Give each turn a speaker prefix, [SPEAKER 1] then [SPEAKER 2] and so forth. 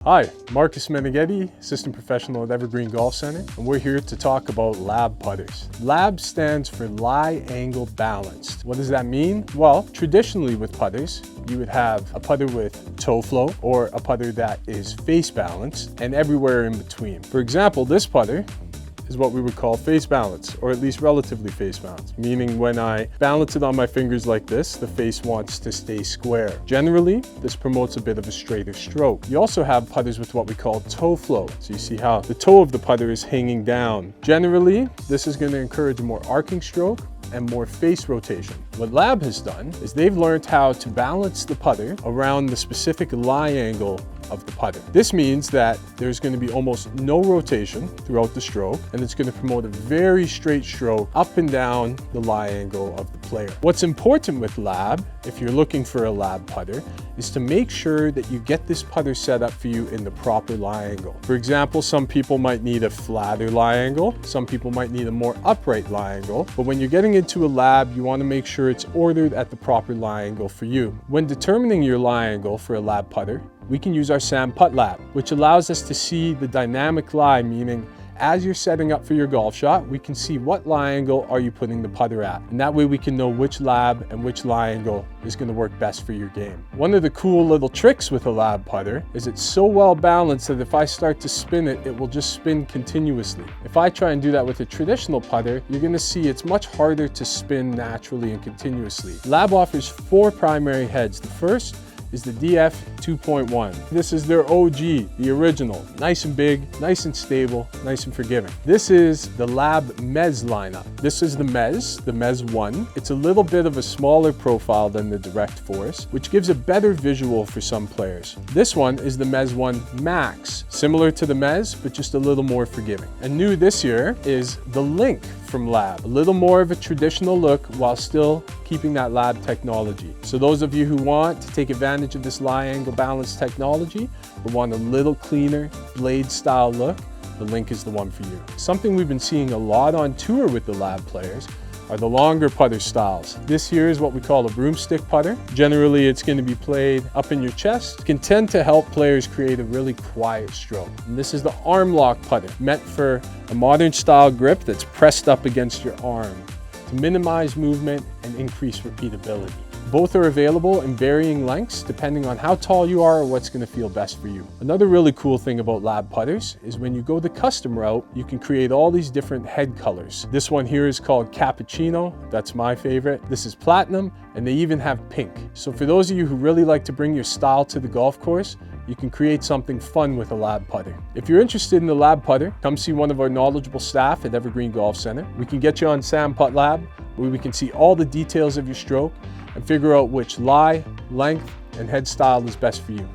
[SPEAKER 1] Hi, Marcus Meneghetti, Assistant Professional at Evergreen Golf Center, and we're here to talk about L.A.B putters. L.A.B stands for Lie Angle Balanced. What does that mean? Well, traditionally with putters, you would have a putter with toe flow or a putter that is face balanced and everywhere in between. For example, this putter is what we would call face balance, or at least relatively face balance, meaning when I balance it on my fingers like this, the face wants to stay square. Generally, this promotes a bit of a straighter stroke. You also have putters with what we call toe flow. So you see how the toe of the putter is hanging down. Generally, this is going to encourage a more arcing stroke and more face rotation. What L.A.B has done is they've learned how to balance the putter around the specific lie angle of the putter. This means that there's going to be almost no rotation throughout the stroke, and it's going to promote a very straight stroke up and down the lie angle of the player. What's important with L.A.B, if you're looking for a L.A.B putter, is to make sure that you get this putter set up for you in the proper lie angle. For example, some people might need a flatter lie angle, some people might need a more upright lie angle, but when you're getting into a L.A.B, you want to make sure it's ordered at the proper lie angle for you. When determining your lie angle for a L.A.B putter, we can use our SAM Putt Lab, which allows us to see the dynamic lie, meaning as you're setting up for your golf shot, we can see what lie angle are you putting the putter at. And that way we can know which L.A.B and which lie angle is going to work best for your game. One of the cool little tricks with a L.A.B putter is it's so well balanced that if I start to spin it, it will just spin continuously. If I try and do that with a traditional putter, you're going to see it's much harder to spin naturally and continuously. L.A.B offers 4 primary heads. The first is the DF 2.1. This is their OG, the original. Nice and big, nice and stable, nice and forgiving. This is the L.A.B Mez lineup. This is the Mez 1. It's a little bit of a smaller profile than the Direct Force, which gives a better visual for some players. This one is the Mez 1 Max, similar to the Mez, but just a little more forgiving. And new this year is the Link from L.A.B. A little more of a traditional look while still keeping that L.A.B technology. So those of you who want to take advantage of this lie angle balance technology but want a little cleaner blade style look, the Link is the one for you. Something we've been seeing a lot on tour with the L.A.B players are the longer putter styles. This here is what we call a broomstick putter. Generally, it's going to be played up in your chest. It can tend to help players create a really quiet stroke. And this is the arm lock putter, meant for a modern style grip that's pressed up against your arm to minimize movement and increase repeatability. Both are available in varying lengths depending on how tall you are or what's going to feel best for you. Another really cool thing about L.A.B putters is when you go the custom route, you can create all these different head colors. This one here is called Cappuccino. That's my favorite. This is Platinum, and they even have pink. So for those of you who really like to bring your style to the golf course, you can create something fun with a L.A.B putter. If you're interested in the L.A.B putter, come see one of our knowledgeable staff at Evergreen Golf Center. We can get you on SAM Putt Lab, where we can see all the details of your stroke and figure out which lie, length, and head style is best for you.